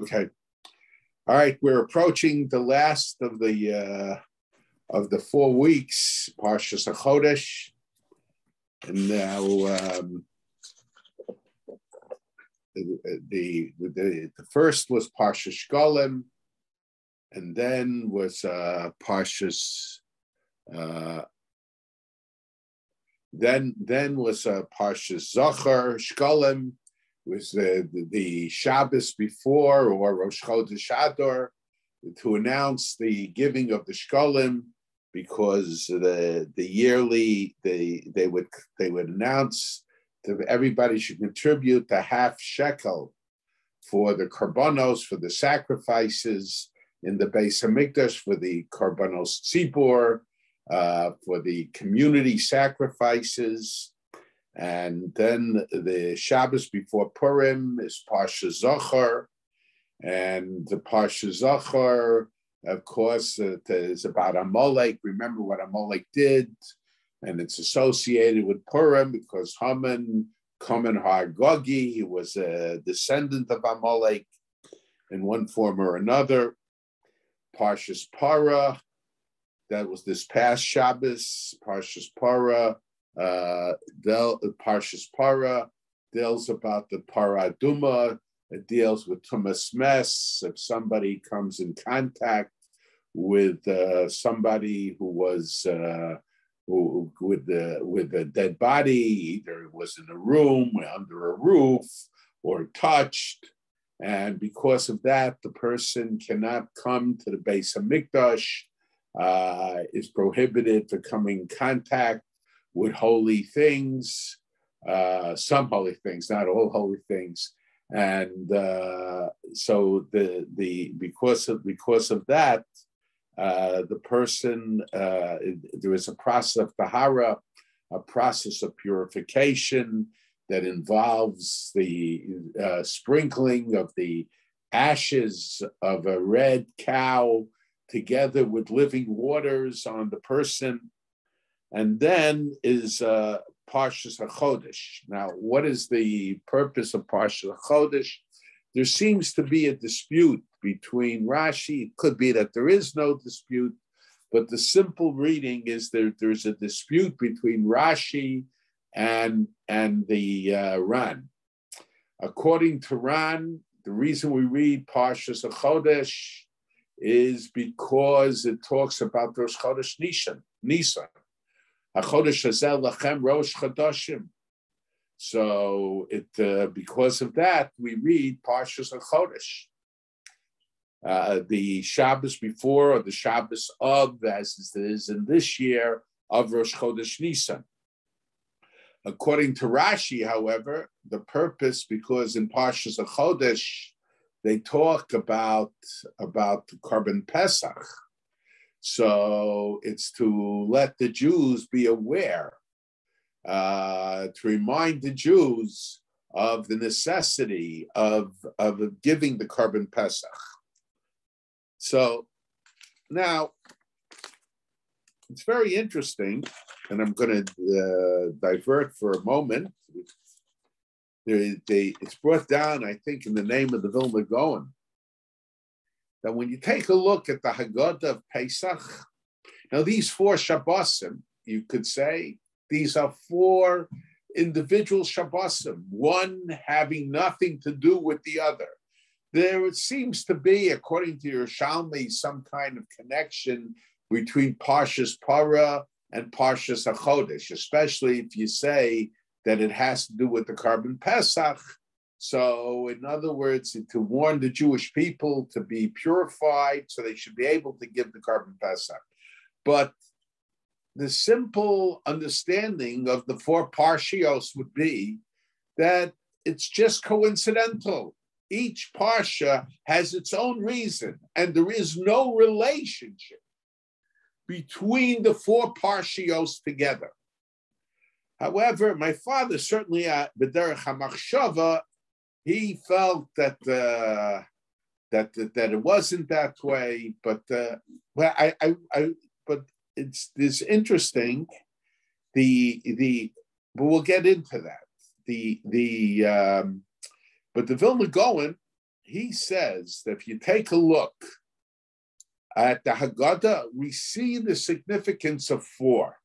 Okay. All right. We're approaching the last of the 4 weeks, Parshas Hachodesh, and now the first was Parshas Shkolim, and then was Parshas. Then was Parshas Zachar. Shkolim was the Shabbos before, or Rosh Chodesh Adar, to announce the giving of the Shkolim, because the yearly they would announce that everybody should contribute the half shekel for the korbanos, for the sacrifices in the Beis Hamikdash, for the korbanos tzibor, for the community sacrifices. And then the Shabbos before Purim is Parshas Zachar, and the Parshas Zachar, of course, is about Amalek. Remember what Amalek did, and it's associated with Purim because Haman, Kaman Hargogi, he was a descendant of Amalek in one form or another. Parshas Para, that was this past Shabbos. Parshas Para, Parshas Para deals about the Paraduma. It deals with Tumas Mes. If somebody comes in contact with somebody who was with a dead body, either it was in a room, under a roof, or touched, and because of that, the person cannot come to the Beis Hamikdash, is prohibited to come in contact with holy things, some holy things, not all holy things. And so because of that, the person, there is a process of tahara, a process of purification that involves the sprinkling of the ashes of a red cow together with living waters on the person. And then is Parshas Hachodesh. Now, what is the purpose of Parshas Hachodesh? There seems to be a dispute between Rashi. It could be that there is no dispute, but the simple reading is there's a dispute between Rashi and the Ran. According to Ran, the reason we read Parshas Hachodesh is because it talks about Rosh Chodesh Nisan. Hachodesh hazel lachem rosh chodashim. So because of that, we read Parshas Hachodesh. The Shabbos before, or the Shabbos of, as it is in this year, of Rosh Chodesh Nisan. According to Rashi, however, the purpose, because in Parshas Hachodesh they talk about the Korban Pesach. So it's to let the Jews be aware, to remind the Jews of the necessity of giving the Korban Pesach. So now it's very interesting, and I'm going to divert for a moment. It's brought down, I think, in the name of the Vilna Gaon, that when you take a look at the Haggadah of Pesach, now these 4 Shabbosim, you could say, these are 4 individual Shabbosim, one having nothing to do with the other. There seems to be, according to Yerushalmi, some kind of connection between Parshas Para and Parshas Hachodesh, especially if you say that it has to do with the Korban Pesach. So, in other words, to warn the Jewish people to be purified so they should be able to give the Korban Pesach. But the simple understanding of the 4 parshios would be that it's just coincidental. Each parsha has its own reason, and there is no relationship between the 4 parshios together. However, my father certainly at B'derech HaMachshava, he felt that it wasn't that way, but it's interesting. But we'll get into that. But the Vilna Gaon he says that if you take a look at the Haggadah, we see the significance of four.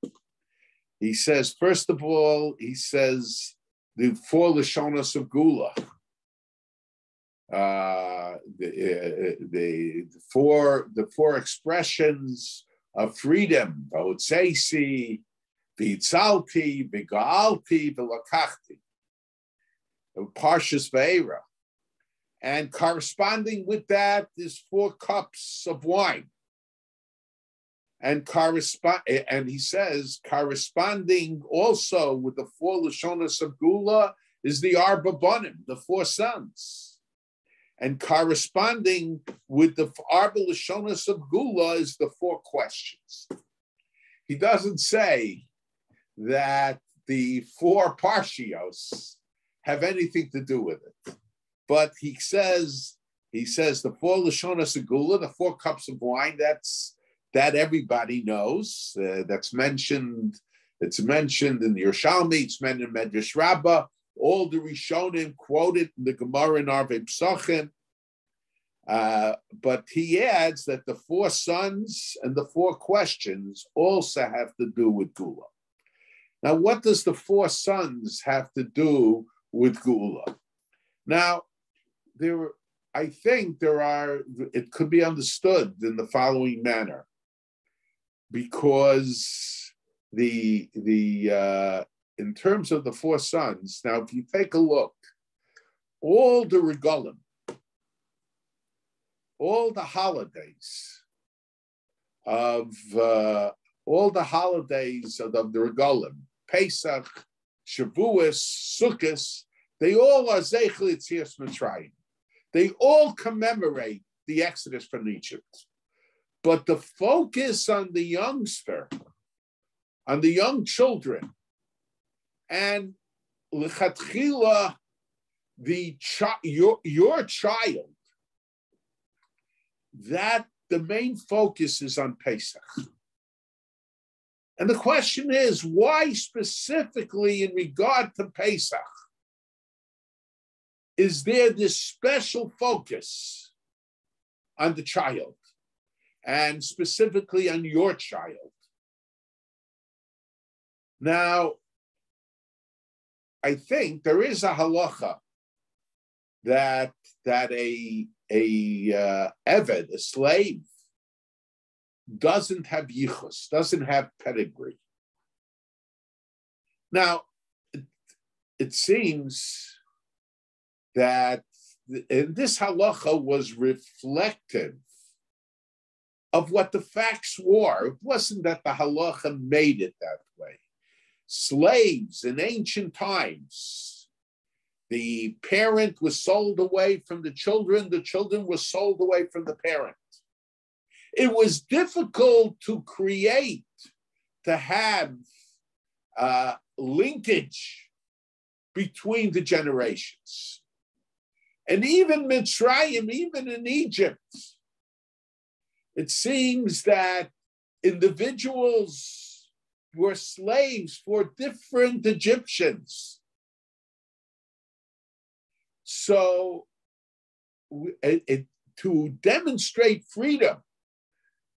He says, first of all, he says the four Lashonos of Gula, the four expressions of freedom: V'hotzeisi, V'itzalti, V'ga'alti, V'lakachti, Parshas Ve'era. And corresponding with that is 4 cups of wine. And he says, corresponding also with the 4 Lashonos of Gula is the Arba Banim, the 4 sons. And corresponding with the Arba Lashonos of Gula is the 4 questions. He doesn't say that the 4 parshios have anything to do with it. But he says the 4 Lashonos of Gula, the 4 cups of wine, that everybody knows. That's mentioned. It's mentioned in the Yerushalmi. It's mentioned in Medrash Rabbah. All the Rishonim quoted in the Gemara in Arvei Psachim. But he adds that the 4 sons and the 4 questions also have to do with Gula. Now, what does the 4 sons have to do with Gula? Now, I think it could be understood in the following manner, because in terms of the 4 sons, now if you take a look, all the regalim, all the holidays of the regalim, Pesach, Shavuos, Sukkot, they all are Zeichel Yetzias Mitzrayim. They all commemorate the Exodus from Egypt. But the focus on the youngster, on the young children, and lechatchila, your child, that the main focus is on Pesach. And the question is, why specifically in regard to Pesach is there this special focus on the child, and specifically on your child? Now, I think there is a halacha that a eved, a slave, doesn't have yichus, doesn't have pedigree. Now, it seems that this halacha was reflective of what the facts were. It wasn't that the halacha made it that way. Slaves in ancient times, the parent was sold away from the children were sold away from the parent. It was difficult to have linkage between the generations. And even Mitzrayim, even in Egypt, it seems that individuals were slaves for different Egyptians. So to demonstrate freedom,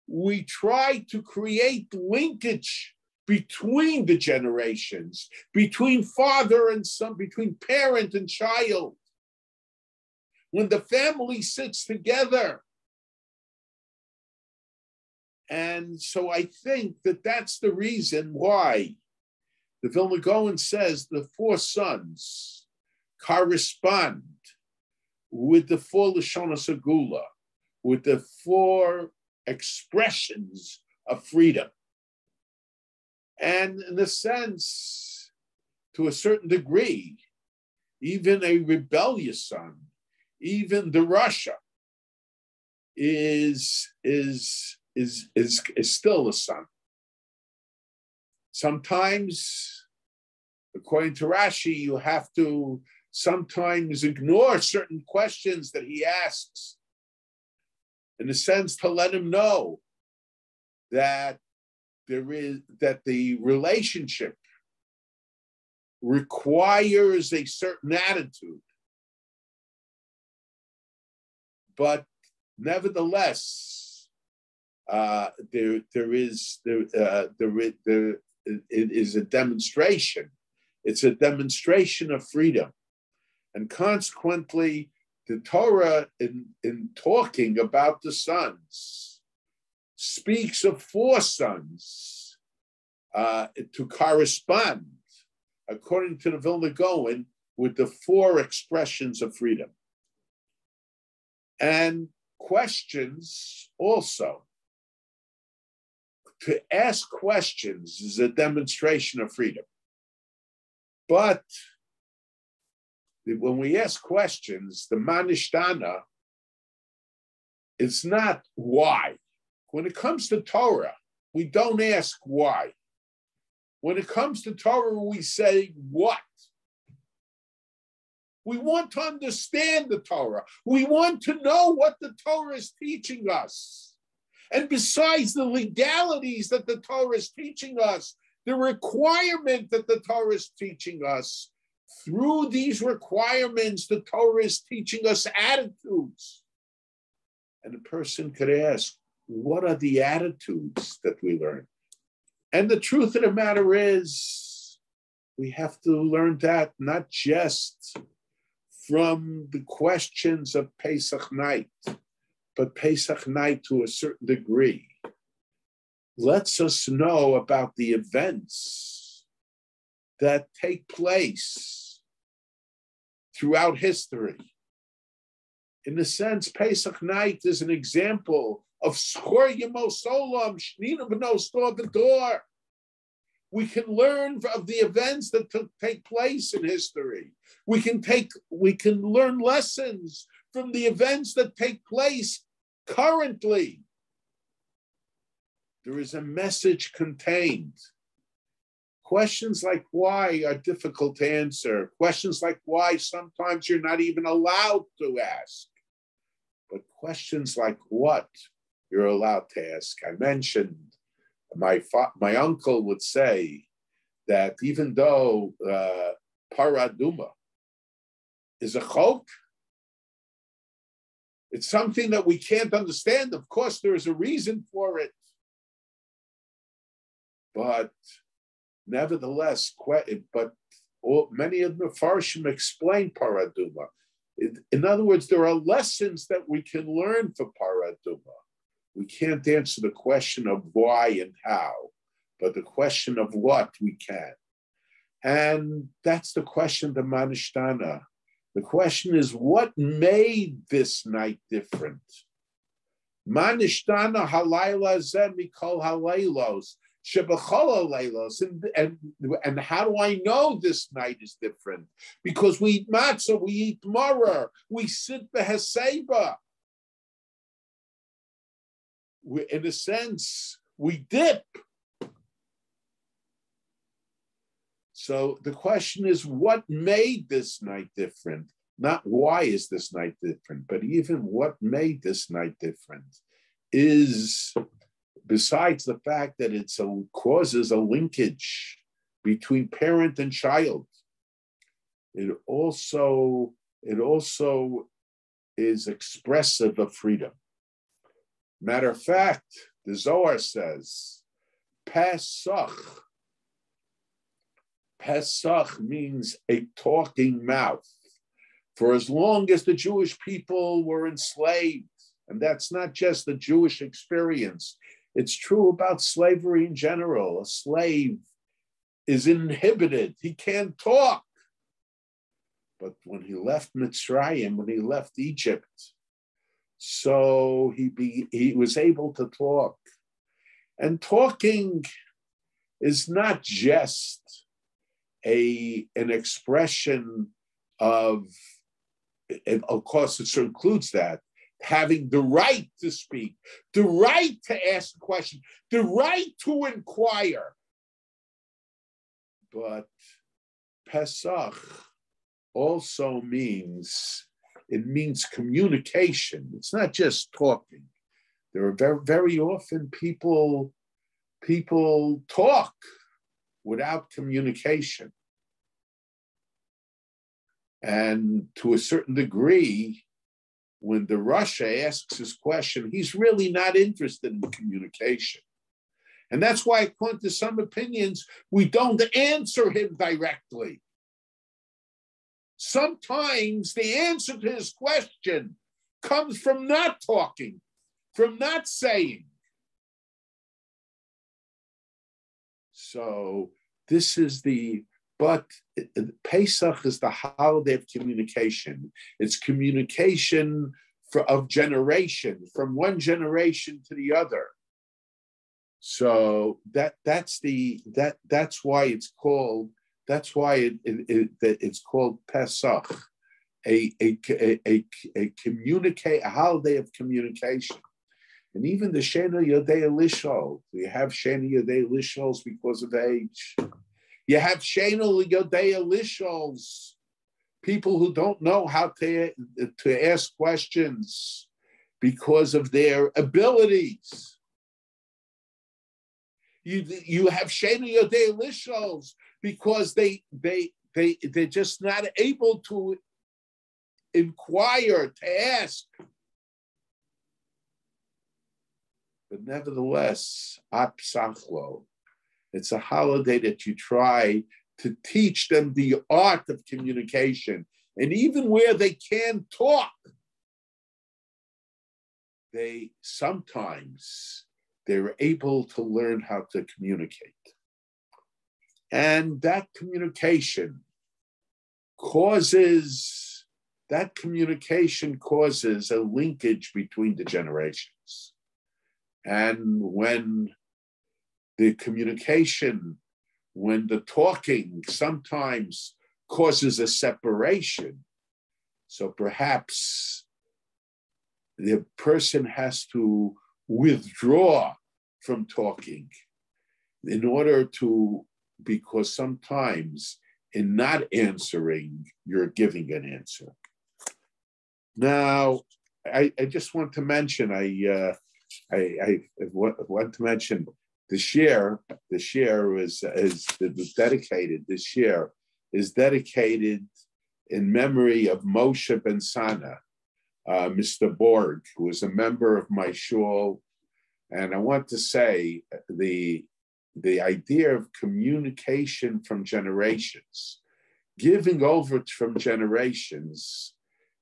we try to create linkage between the generations, between father and son, between parent and child. When the family sits together. And so I think that that's the reason why the Vilna Gaon says the 4 sons correspond with the 4 Lashonos of Gula, with the 4 expressions of freedom. And in a sense, to a certain degree, even a rebellious son, even the Russia is still a son. Sometimes, according to Rashi, you have to sometimes ignore certain questions that he asks, in a sense to let him know that the relationship requires a certain attitude. but nevertheless, it is a demonstration. It's a demonstration of freedom, and consequently, the Torah, in talking about the sons, speaks of 4 sons to correspond, according to the Vilna Gaon, with the 4 expressions of freedom. And questions also. To ask questions is a demonstration of freedom. But when we ask questions, the manishtana is not why. When it comes to Torah, we don't ask why. When it comes to Torah, we say what. We want to understand the Torah. We want to know what the Torah is teaching us. And besides the legalities that the Torah is teaching us, the requirement that the Torah is teaching us, through these requirements, the Torah is teaching us attitudes. And a person could ask, what are the attitudes that we learn? And the truth of the matter is, we have to learn that not just from the questions of Pesach night, but Pesach night to a certain degree lets us know about the events that take place throughout history. In a sense, Pesach night is an example of Schor Yemos Olam, Shnina B'nos Dor B'Dor. We can learn of the events that take place in history. We can learn lessons from the events that take place currently. There is a message contained. Questions like why are difficult to answer. Questions like why sometimes you're not even allowed to ask. But questions like what you're allowed to ask. I mentioned my uncle would say that even though paraduma is a chok, it's something that we can't understand. Of course, there is a reason for it. But nevertheless, many of the Farshim explain paraduma. In other words, there are lessons that we can learn for paraduma. We can't answer the question of why and how, but the question of what we can. And that's the question of the Manishtana. The question is, what made this night different? Manishtana halayla zeh mikol halaylos, shebechol halaylos. And how do I know this night is different? Because we eat matzah, we eat maror, we sit beheseba. In a sense, we dip. So the question is, what made this night different? Not why is this night different, but even what made this night different is, besides the fact that it causes a linkage between parent and child, it also is expressive of freedom. Matter of fact, the Zohar says, Pesach means a talking mouth. For as long as the Jewish people were enslaved, and that's not just the Jewish experience, it's true about slavery in general. A slave is inhibited. He can't talk. But when he left Mitzrayim, when he left Egypt, so he was able to talk. And talking is not just an expression of course, it includes that, having the right to speak, the right to ask a question, the right to inquire. But Pesach also means communication. It's not just talking. There are very, very often people talk without communication. And to a certain degree, when the Rasha asks his question, he's really not interested in communication. And that's why, according to some opinions, we don't answer him directly. Sometimes the answer to his question comes from not talking, from not saying. So this is but Pesach is the holiday of communication. It's communication of generation, from one generation to the other. So that's why it's called it's called Pesach, a holiday of communication. And even the Shena Yodei Elishol, we have Shena Yodei Elishols because of age. You have Shena Yodei Elishols, people who don't know how to ask questions because of their abilities. You have Shena Yodei Elishols because they're just not able to inquire, to ask. But nevertheless, Apsachlo, it's a holiday that you try to teach them the art of communication. And even where they can't talk, they're able to learn how to communicate. And that communication causes a linkage between the generations. And when the talking sometimes causes a separation, so perhaps the person has to withdraw from talking because sometimes in not answering, you're giving an answer. Now, I just want to mention, I want to mention this year is dedicated. This year is dedicated in memory of Moshe ben Sana, Mr. Borg, who was a member of my shul. And I want to say the idea of communication from generations, giving over from generations,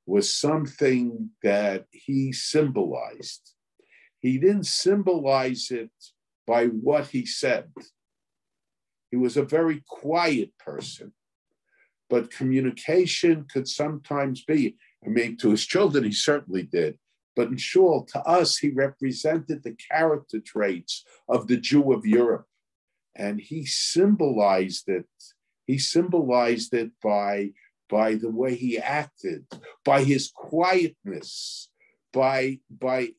was something that he symbolized. He didn't symbolize it by what he said. He was a very quiet person, but communication could sometimes be, to his children, he certainly did, but in shul, to us, he represented the character traits of the Jew of Europe. And he symbolized it. He symbolized it by the way he acted, by his quietness, by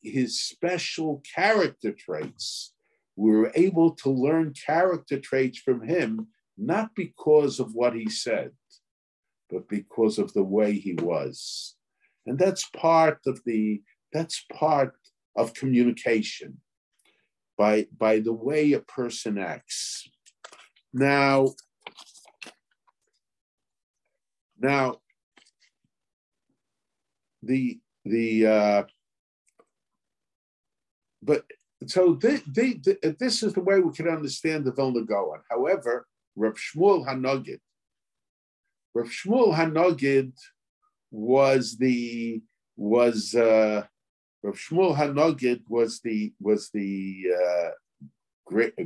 his special character traits. We were able to learn character traits from him, not because of what he said, but because of the way he was. And that's part of communication, by the way a person acts. Now, this is the way we can understand the Vilna Gaon. However, Rabbi Shmuel Hanaggid was the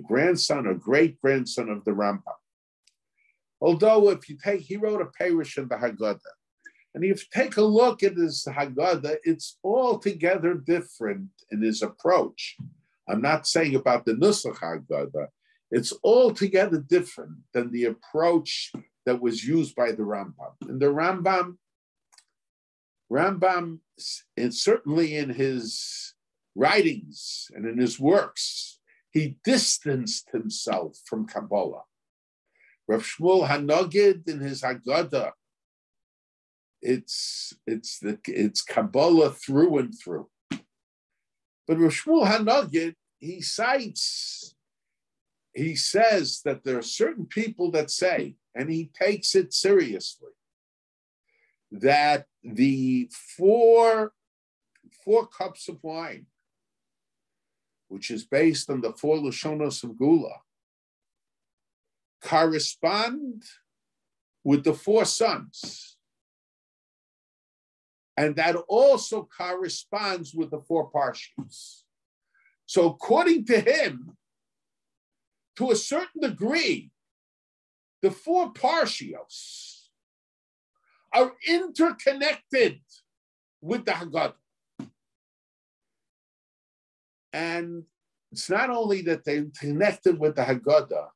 grandson or great grandson of the Rambam. Although he wrote a parish in the Haggadah, and if you take a look at his Haggadah, it's altogether different in his approach. I'm not saying about the Nusach Haggadah. It's altogether different than the approach that was used by the Rambam. And the Rambam, and certainly in his writings and in his works, he distanced himself from Kabbalah. Rabbi Shmuel Hanaggid in his Haggadah, it's Kabbalah through and through. But Rabbi Shmuel Hanaggid, he says that there are certain people that say, and he takes it seriously, that the 4 4 cups of wine, which is based on the 4 Lashonos of Gula, correspond with the 4 sons. And that also corresponds with the 4 parshios. So according to him, to a certain degree, the 4 parshios are interconnected with the Haggadah. And it's not only that they're connected with the Haggadah,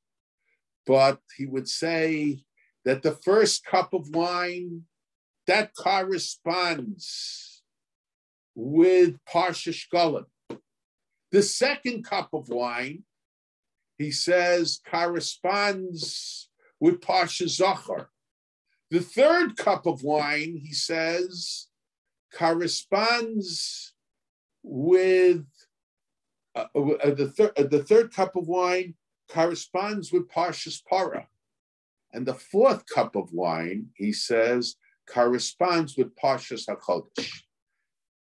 but he would say that the first cup of wine, that corresponds with Parshas Shkolim. The second cup of wine, he says, corresponds with Parshas Zachor. The third cup of wine, he says, corresponds with the third cup of wine corresponds with Parshas Para. And the fourth cup of wine, he says, corresponds with Parshas Hachodesh.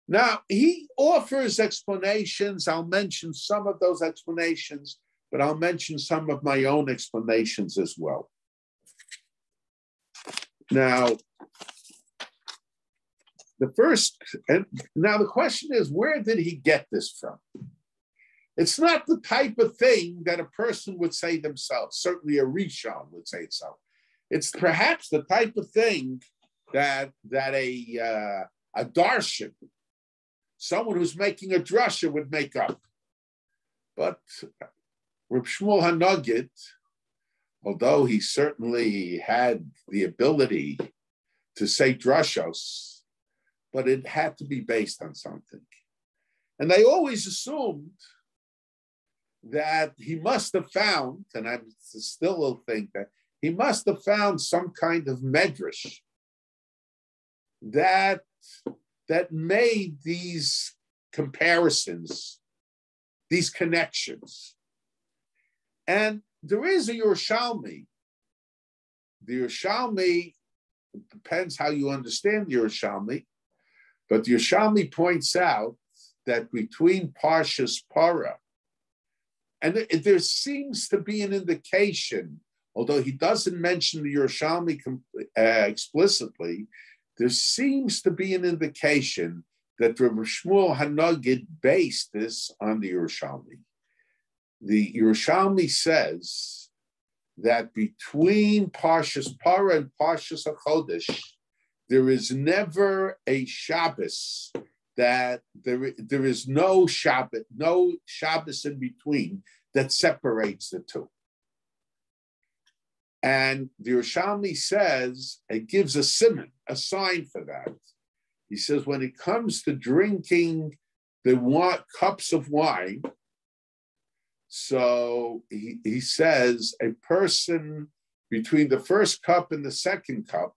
Now, he offers explanations. I'll mention some of those explanations, but I'll mention some of my own explanations as well. Now, the question is, where did he get this from? It's not the type of thing that a person would say themselves. Certainly a Rishon would say it so. It's perhaps the type of thing that a darshan, someone who's making a drasha, would make up. But Rabbi Shmuel Hanaggid, although he certainly had the ability to say drashos, but it had to be based on something. And they always assumed that he must have found, and I still will think that he must have found some kind of medrash that made these comparisons, these connections. And there is a Yerushalmi. The Yerushalmi, depends how you understand the Yerushalmi, but the Yerushalmi points out that between Parshas Para, and there seems to be an indication, although he doesn't mention the Yerushalmi explicitly, there seems to be an indication that Rabbi Shmuel Hanaggid based this on the Yerushalmi. The Yerushalmi says that between Parshas Para and Parshas Hachodesh, there is never a Shabbos, that there is no Shabbos in between that separates the two. And the Yerushalmi says, it gives a siman, a sign for that. He says, when it comes to drinking the cups of wine, so he says, a person between the first cup and the second cup,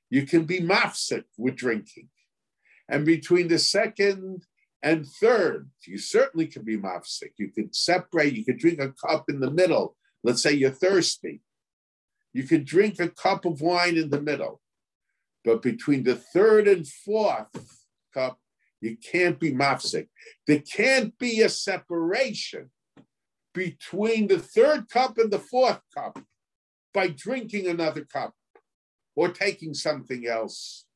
you can be mafsik with drinking. And between the second and third, you certainly can be mafsik. You could separate, you could drink a cup in the middle. Let's say you're thirsty. You could drink a cup of wine in the middle. But between the third and fourth cup, you can't be mafsik. There can't be a separation between the third cup and the fourth cup by drinking another cup or taking something else.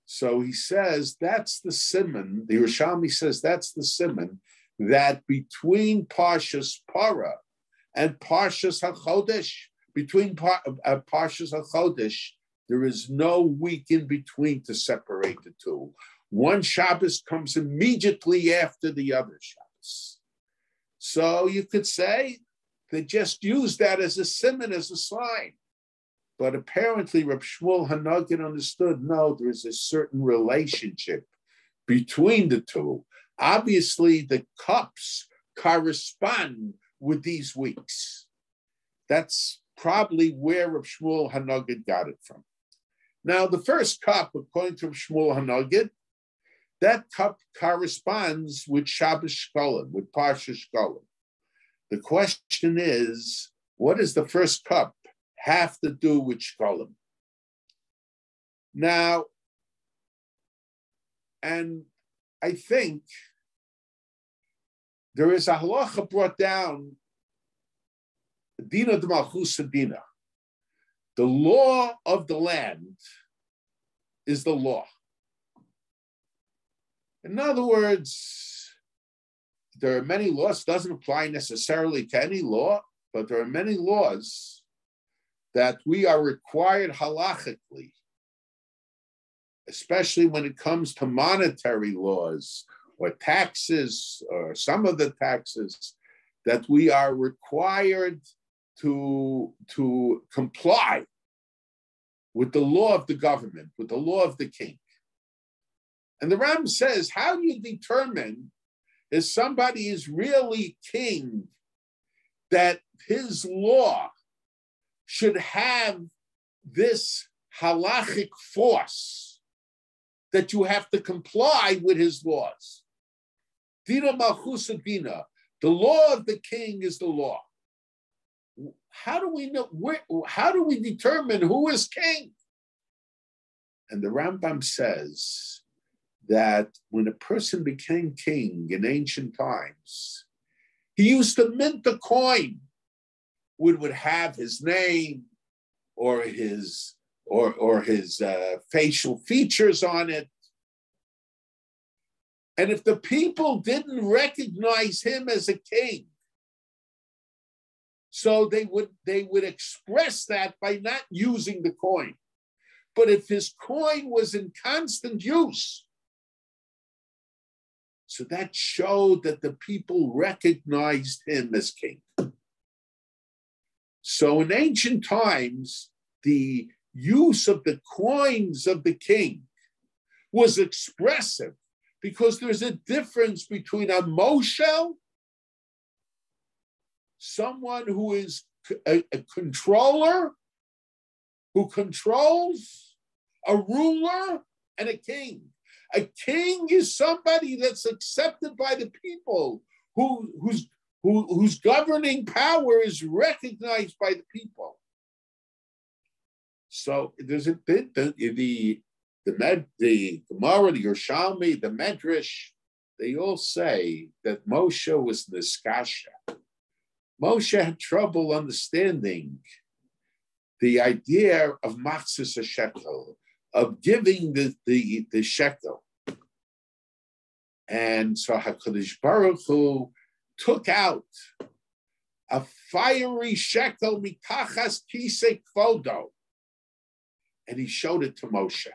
So he says that's the siman, the Yerushalmi says that's the siman, that between Parshas Para and Parshas Hachodesh, between Parshas Hachodesh, there is no week in between to separate the two. One Shabbos comes immediately after the other Shabbos. So you could say they just use that as a siman, as a sign. But apparently Rabbi Shmuel Hanaggid understood, no, there is a certain relationship between the two. Obviously, the cups correspond with these weeks. That's probably where Rabbi Shmuel Hanaggid got it from. Now, the first cup, according to Rabbi Shmuel Hanaggid, that cup corresponds with Shabbos Shkolim, with Parshas Shkolim. The question is, what does the first cup have to do with Shkolim? Now, and I think there is a halacha brought down, Dina de Malchus Dina. The law of the land is the law. In other words, there are many laws, doesn't apply necessarily to any law, but there are many laws that we are required halachically, especially when it comes to monetary laws or taxes or some of the taxes, that we are required to comply with the law of the government, with the law of the king. And the Ram says, how do you determine if somebody is really king, that his law should have this halachic force, that you have to comply with his laws? Dina Malchus Dina, the law of the king is the law. How do we know? How do we determine who is king? And the Rambam says that when a person became king in ancient times, he used to mint a coin, which would have his name or his facial features on it. And if the people didn't recognize him as a king, so they would express that by not using the coin. But if his coin was in constant use, so that showed that the people recognized him as king. So in ancient times, the use of the coins of the king was expressive, because there's a difference between a Moshe, someone who is a controller, who controls, a ruler, and a king. A king is somebody that's accepted by the people, whose governing power is recognized by the people. So there's a bit, the Gemara, the Yerushalmi, the Medrash, they all say that Moshe was niskasha. Moshe had trouble understanding the idea of matzis shekel, of giving the shekel. And so Hachodesh Baruch Hu took out a fiery shekel mitachas kisei kvodo, and he showed it to Moshe.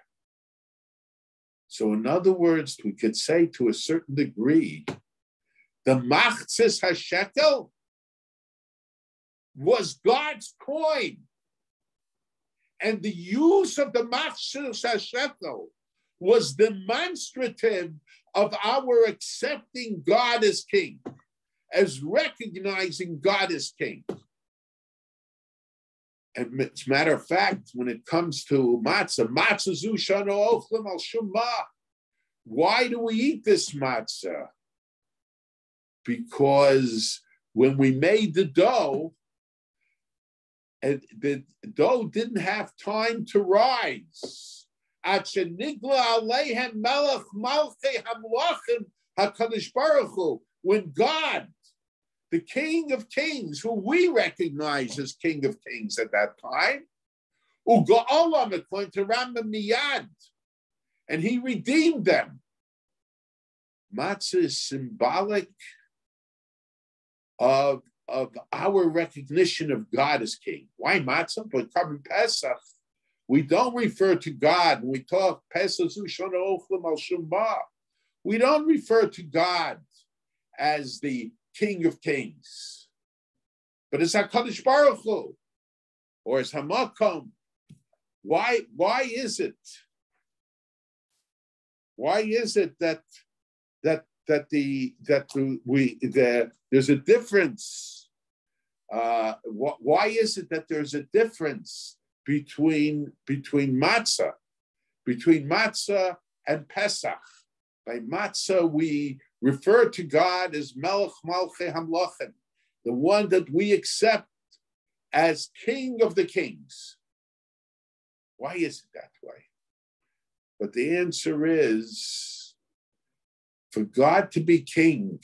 So in other words, we could say to a certain degree, the machzis hashekel was God's coin. And the use of the machzis hashekel was demonstrative of our accepting God as king, as recognizing God as king. And as a matter of fact, when it comes to matzah, matzah zu shano ochlim al shumah. Why do we eat this matzah? Because when we made the dough, and the dough didn't have time to rise. When God, the King of Kings, who we recognize as King of Kings at that time, according to Rambam Miyad, and he redeemed them. Matzah is symbolic of our recognition of God as King. Why matzah? But coming Pesach, we don't refer to God. When we talk Pesach, we don't refer to God as the King of Kings, but it's HaKadosh Baruch Hu, or it's Hamakom. Why is it? Why is it that there's a difference? Why is it that there's a difference between matzah and Pesach? By matzah, we refer to God as Melech Malchei Hamlachim, the one that we accept as King of the Kings. Why is it that way? But the answer is for God to be king.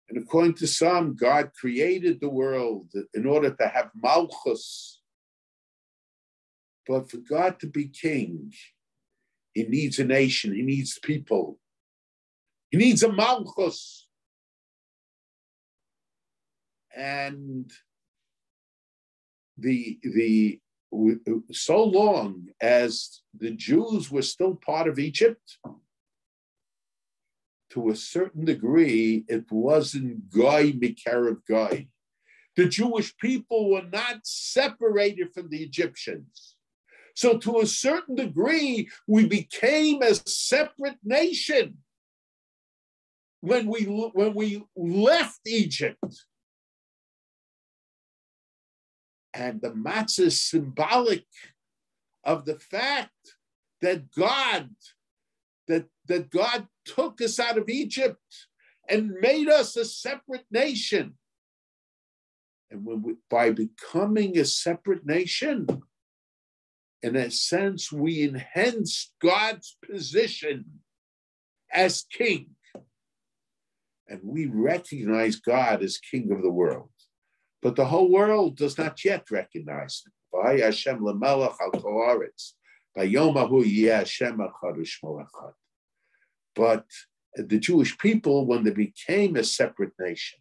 And according to some, God created the world in order to have malchus. But for God to be king, he needs a nation, he needs people. He needs a malchus. And so long as the Jews were still part of Egypt, to a certain degree, it wasn't Goy Mikarev Goy. The Jewish people were not separated from the Egyptians. So to a certain degree, we became a separate nation when we left Egypt. And the matzah is symbolic of the fact that God took us out of Egypt and made us a separate nation. And by becoming a separate nation, in a sense, we enhanced God's position as king. And we recognize God as king of the world. But the whole world does not yet recognize him. But the Jewish people, when they became a separate nation,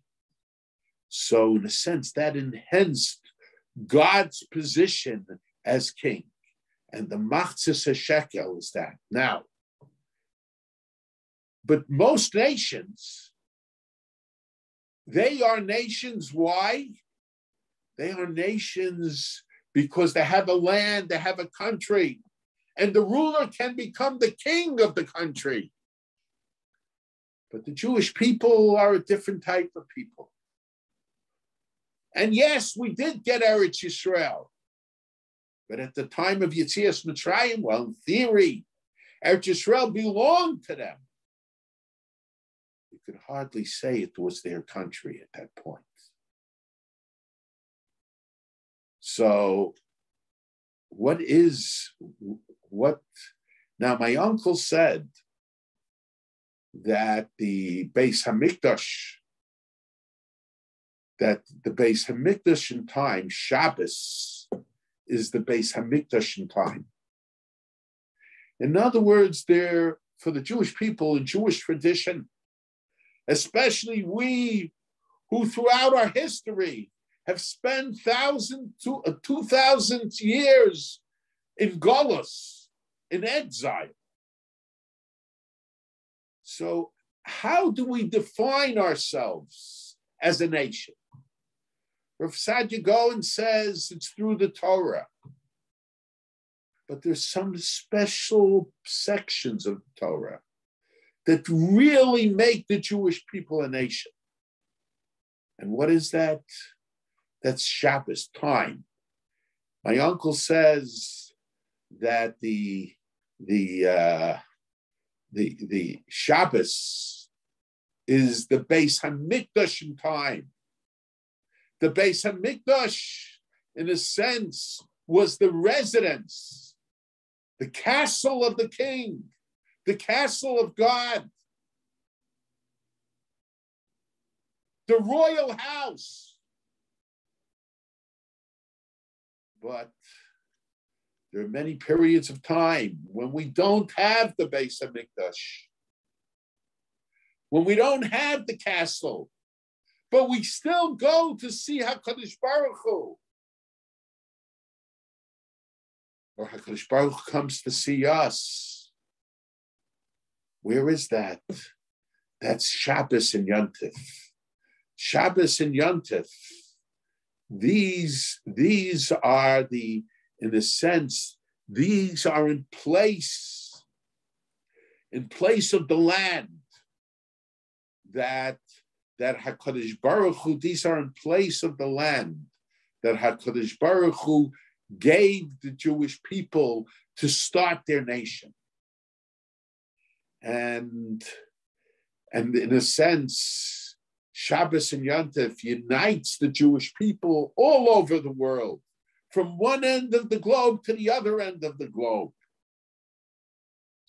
so in a sense, that enhanced God's position as king. And the machzis shekel is that. Now, but most nations, they are nations, why? They are nations because they have a land, they have a country, and the ruler can become the king of the country. But the Jewish people are a different type of people. And yes, we did get Eretz Yisrael. But at the time of Yetzias Mitzrayim, well, in theory, Eretz Yisrael belonged to them. You could hardly say it was their country at that point. So, now my uncle said that the Beis Hamikdash, in time, Shabbos, is the Beis Hamikdash in time. In other words, for the Jewish people in Jewish tradition, especially we who throughout our history have spent 2,000 years in Golus, in exile. So how do we define ourselves as a nation? Rav Sadia Gaon says it's through the Torah. But there's some special sections of the Torah that really make the Jewish people a nation. And what is that? That's Shabbos, time. My uncle says that the Shabbos is the Beis Hamikdash in time. The Beis Hamikdash, in a sense, was the residence, the castle of the king, the castle of God, the royal house. But there are many periods of time when we don't have the Beis Hamikdash, when we don't have the castle, but we still go to see Hachodesh Baruch Hu. Or Hachodesh Baruch Hu comes to see us. Where is that? That's Shabbos and Yontif. Shabbos and Yontif. These are in a sense, these are in place of the land that HaKadosh Baruch Hu, these are in place of the land that HaKadosh Baruch Hu gave the Jewish people to start their nation. And in a sense, Shabbos and Yontif unites the Jewish people all over the world, from one end of the globe to the other end of the globe.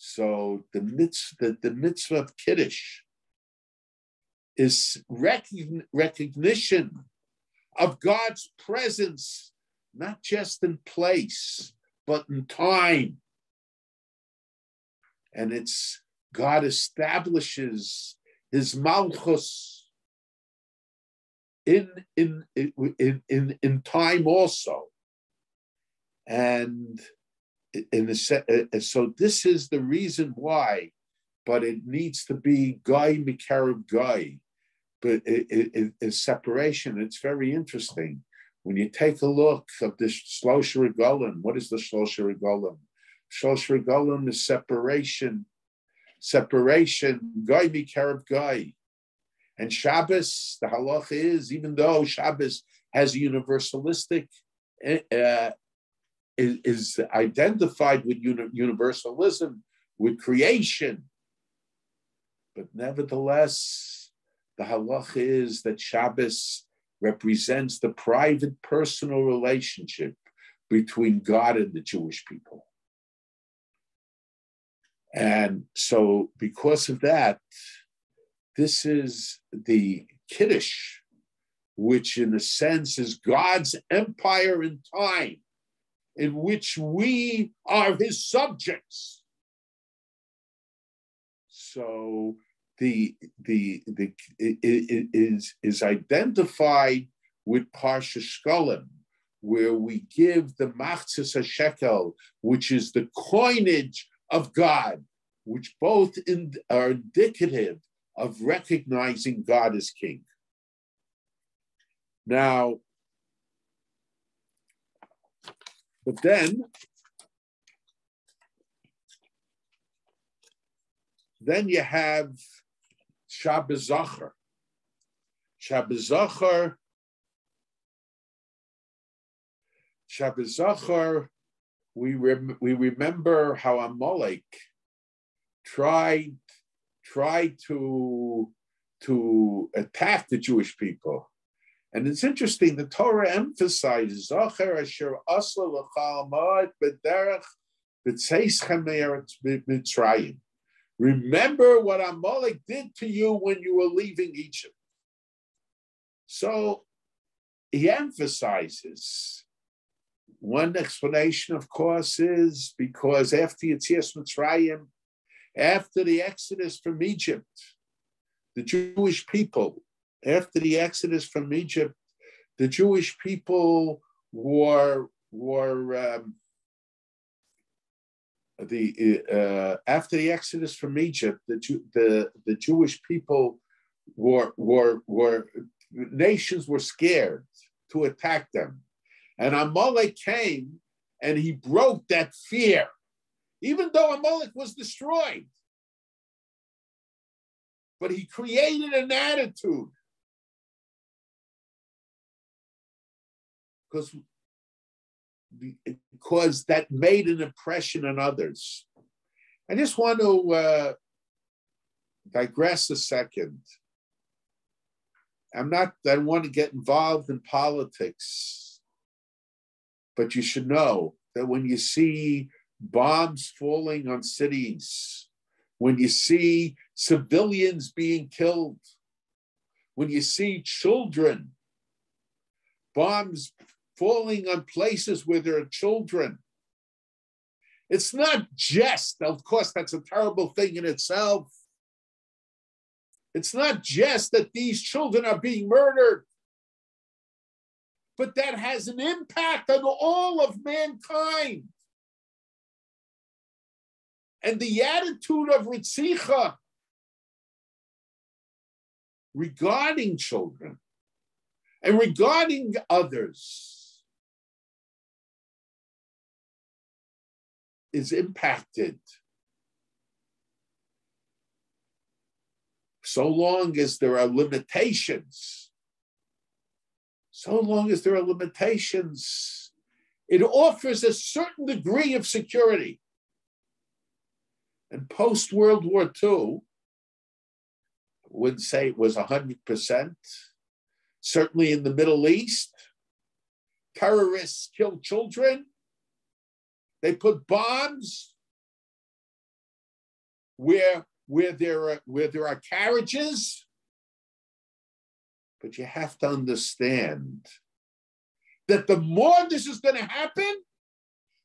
So the mitzvah of Kiddush is recognition of God's presence, not just in place, but in time. And it's God establishes his malchus in time also. And so this is the reason why, but it needs to be guy mikarib guy. But it is separation. It's very interesting. When you take a look of this Shlosha Regalim, what is the Shlosha Regalim? Shlosha Regalim is separation, guy mikarib guy. And Shabbos, the halacha is, even though Shabbos has a universalistic, is identified with universalism, with creation, but nevertheless, the halacha is that Shabbos represents the private, personal relationship between God and the Jewish people. And so because of that, this is the Kiddush, which in a sense is God's empire in time, in which we are his subjects. So it is identified with Parshas Shkolim, where we give the machzis hashekel, which is the coinage of God, which both are indicative of recognizing God as King. Now, but then you have Shabbos Zachar. Shabbos Zachar, we remember how Amalek tried to attack the Jewish people. And it's interesting, the Torah emphasizes Zachar asher asa l'chal ma'at b'derech b'tzeis me'eretz Mitzrayim. Remember what Amalek did to you when you were leaving Egypt. So he emphasizes. One explanation, of course, is because after Yetzias Mitzrayim, after the exodus from Egypt, the Jewish people, after the exodus from Egypt, the Jewish people were after the exodus from Egypt, the Jewish people were nations were scared to attack them, and Amalek came and he broke that fear, even though Amalek was destroyed. But he created an attitude because that made an impression on others. I just want to digress a second. I want to get involved in politics, but you should know that when you see bombs falling on cities, when you see civilians being killed, when you see children, bombs falling on places where there are children, it's not just, of course, that's a terrible thing in itself. It's not just that these children are being murdered, but that has an impact on all of mankind. And the attitude of Ritzicha regarding children and regarding others is impacted. So long as there are limitations, it offers a certain degree of security. And post-World War II, I wouldn't say it was 100%. Certainly in the Middle East, terrorists kill children. They put bombs where there are carriages, but you have to understand that the more this is going to happen,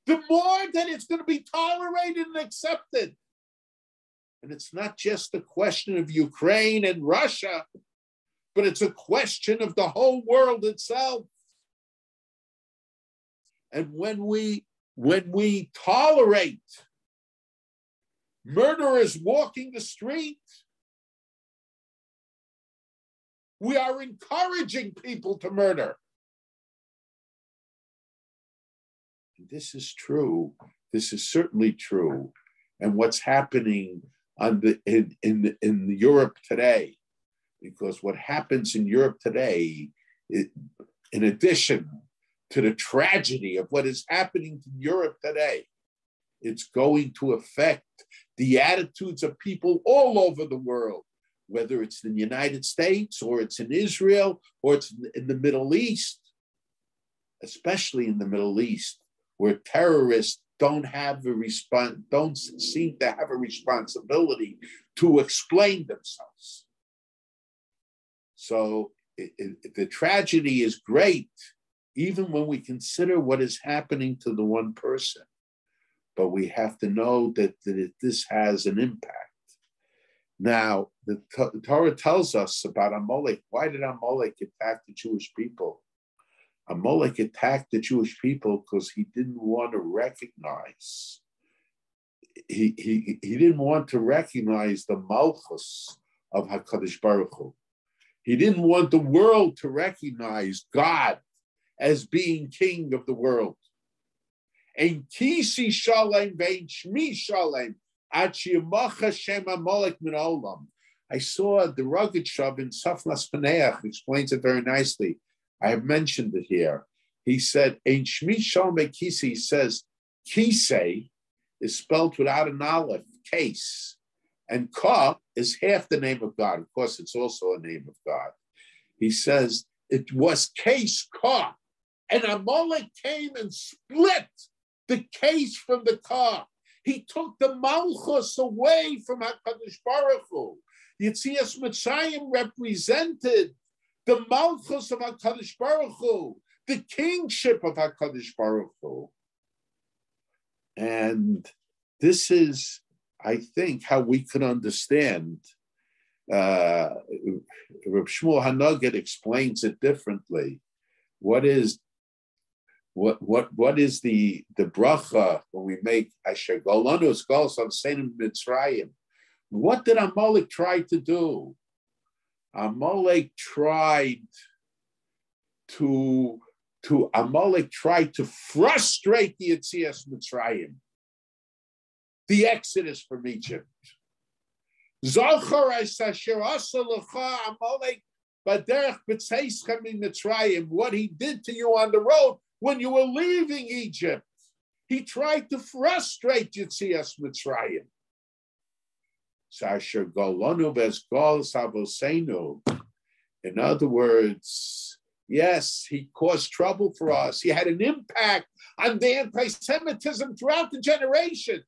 the more that it's going to be tolerated and accepted. And it's not just a question of Ukraine and Russia, but it's a question of the whole world itself. And when we tolerate murderers walking the street, we are encouraging people to murder. And this is true. This is certainly true. And what's happening in Europe today, because what happens in Europe today, in addition to the tragedy of what is happening in Europe today, it's going to affect the attitudes of people all over the world, whether it's in the United States or it's in Israel or it's in the Middle East, especially in the Middle East, where terrorists don't seem to have a responsibility to explain themselves. So the tragedy is great, even when we consider what is happening to the one person. But we have to know that this has an impact. Now, the Torah tells us about Amalek. Why did Amalek attack the Jewish people? Amalek attacked the Jewish people because he didn't want to recognize. He didn't want to recognize the Malchus of Hachodesh Baruch Hu. He didn't want the world to recognize God as being king of the world. Ein kisi shalem vein shmi shalem ad sheyamacha shem Amalek min olam. I saw the Rugged Shav in Safnas Paneach explains it very nicely. I have mentioned it here. He said, Ein shmi shalem kisi. He says, kisei is spelled without an aleph, case. And ka is half the name of God. Of course, it's also a name of God. He says, it was case ka. And Amalek came and split the case from the ka. He took the Malchus away from HaKadosh Baruch Hu. Yetzias Mitzrayim represented the Malchus of HaKadosh Baruch Hu, the kingship of HaKadosh Baruch Hu. And this is, I think, how we can understand. Rabbi Shmuel Hanaggid explains it differently. What is the bracha when we make Asher Golanu Esgol Seinu Mitzrayim? What did Amalek try to do? Amalek tried to frustrate the Yetzias Mitzrayim, the exodus from Egypt. Zachar asher asa lecha Amalek baderech b'tzeischem min Mitzrayim, what he did to you on the road when you were leaving Egypt. He tried to frustrate Yetzias Mitzrayim. In other words, yes, he caused trouble for us. He had an impact on the anti-Semitism throughout the generations.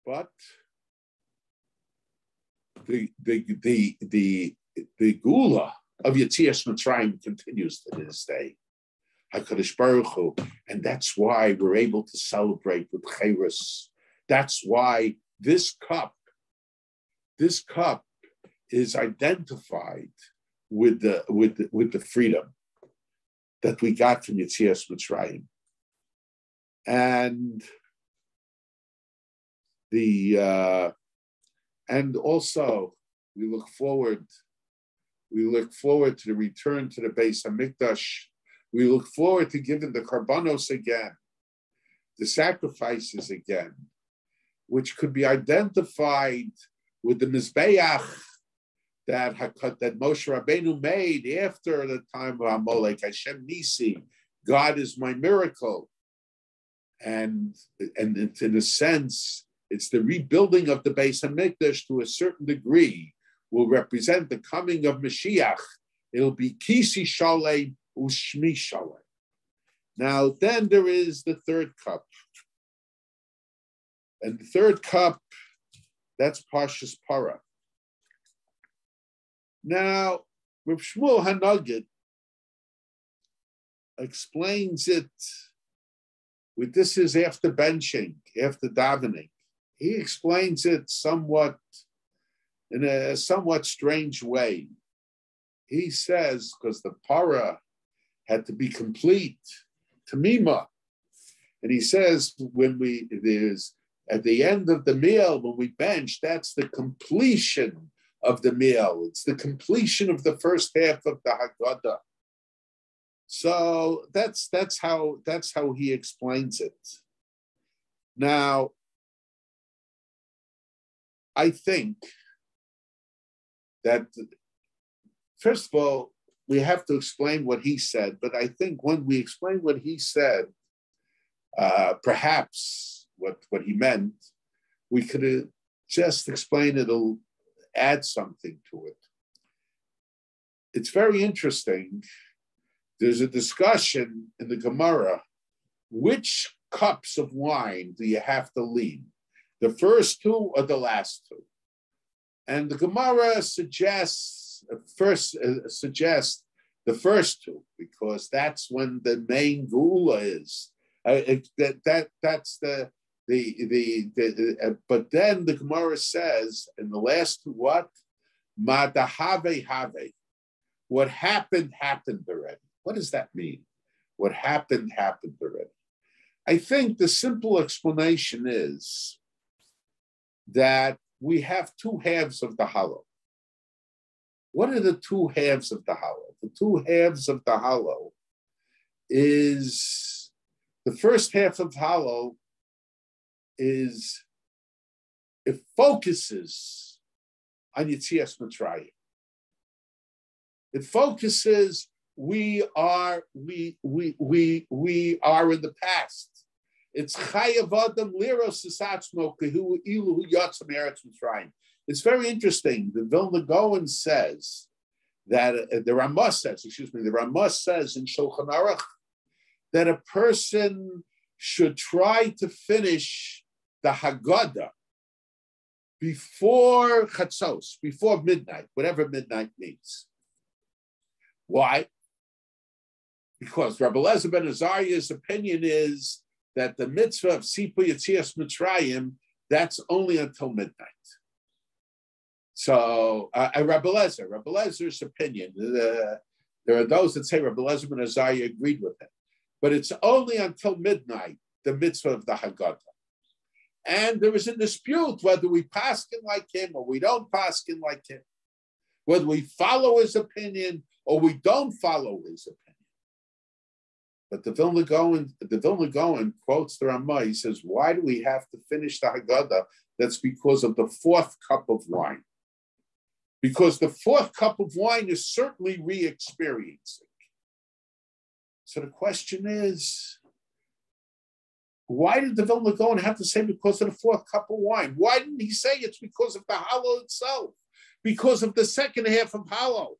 But the Gula of Yetzias Mitzrayim continues to this day. HaKadosh Baruch Hu, and that's why we're able to celebrate with Chayrus. That's why this cup is identified with the freedom that we got from Yetzias Mitzrayim. And also we look forward to the return to the Beis Hamikdash. We look forward to giving the karbanos again, the sacrifices again, which could be identified with the Mizbeach that Moshe Rabbeinu made after the time of Amalek. Hashem Nisi, God is my miracle. And it's, in a sense, it's the rebuilding of the Beis Hamikdash to a certain degree will represent the coming of Mashiach. It'll be Kisi Shalem Ushmi Shalem. Now, then there is the third cup. And the third cup, that's Parshas Para. Now, Rabbi Shmuel Hanaggid explains it with this is after benching, after davening. He explains it somewhat in a somewhat strange way. He says, because the para had to be complete, tamima. And he says, there's at the end of the meal, when we bench, that's the completion of the meal. It's the completion of the first half of the Haggadah. So that's how he explains it. Now, I think that first of all, we have to explain what he said, but I think when we explain what he said, perhaps what he meant, we could just explain it'll add something to it. It's very interesting. There's a discussion in the Gemara, which cups of wine do you have to lean? The first two or the last two? And the Gemara suggests the first two, because that's when the main gula is. That's but then the Gemara says in the last two, what? Madahave have. What happened already. What does that mean? What happened already. I think the simple explanation is that we have two halves of the hollow. What are the two halves of the hollow? The two halves of the hollow is the first half of hollow is it focuses on Yetzias Mitzrayim. It focuses we are in the past. It's Chayav Adam Liros Satzmo Kehu Ilu Yatzam Eretz Mitzrayim. It's very interesting. The Vilna Gaon says that the Ramah says in Shulchan Aruch that a person should try to finish the Haggadah before Chatzos, before midnight, whatever midnight means. Why? Because Rabbi Eliezer ben Azariah's opinion is that the mitzvah of Sipu Yetzias Mitzrayim, that's only until midnight. So, Rabbi Eliezer, opinion, there are those that say Rabbi Eliezer ben Azariah agreed with him, but it's only until midnight, the mitzvah of the Haggadah. And there is a dispute whether we paskin like him or we don't paskin like him, whether we follow his opinion or we don't follow his opinion. But the Vilna Gaon quotes the Ramah. He says, why do we have to finish the Haggadah? That's because of the fourth cup of wine. Because the fourth cup of wine is certainly re-experiencing. So the question is, why did the Vilna Gaon have to say because of the fourth cup of wine? Why didn't he say it's because of the hollow itself? Because of the second half of hollow?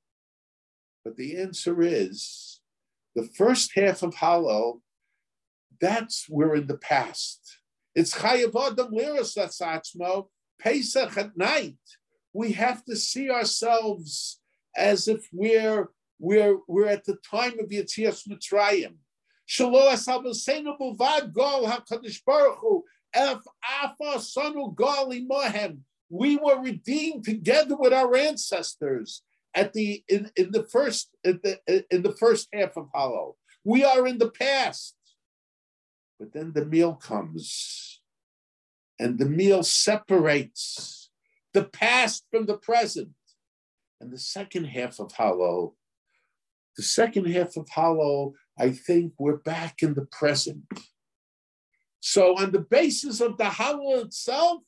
But the answer is, the first half of hollow, that's we're in the past. It's Chayav Adam Liros Satzmo, Pesach at night. We have to see ourselves as if we're at the time of Yetzias Mitzrayim. Shelo Asavosenu B'vad Gol Hachodesh Baruch Hu Ef Afa Sanu Gol Imohem. We were redeemed together with our ancestors in the first half of hollow. We are in the past. But then the meal comes, and the meal separates the past from the present. And the second half of hollow, I think we're back in the present. So on the basis of the hollow itself,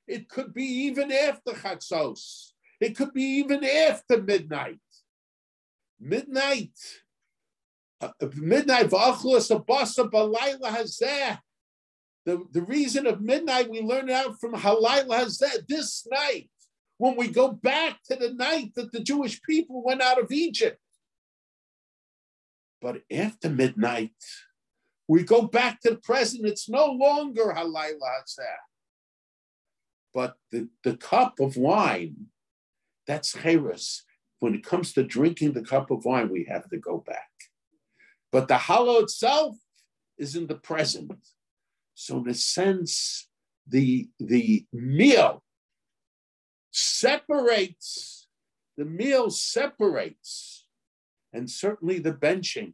it could be even after Chatzos. It could be even after midnight. The reason of midnight, we learn it out from Halayla Hazeh, this night, when we go back to the night that the Jewish people went out of Egypt. But after midnight, we go back to the present. It's no longer Halayla Hazeh. But the cup of wine, that's cheres. When it comes to drinking the cup of wine, we have to go back. But the challah itself is in the present. So in a sense, the meal separates, and certainly the benching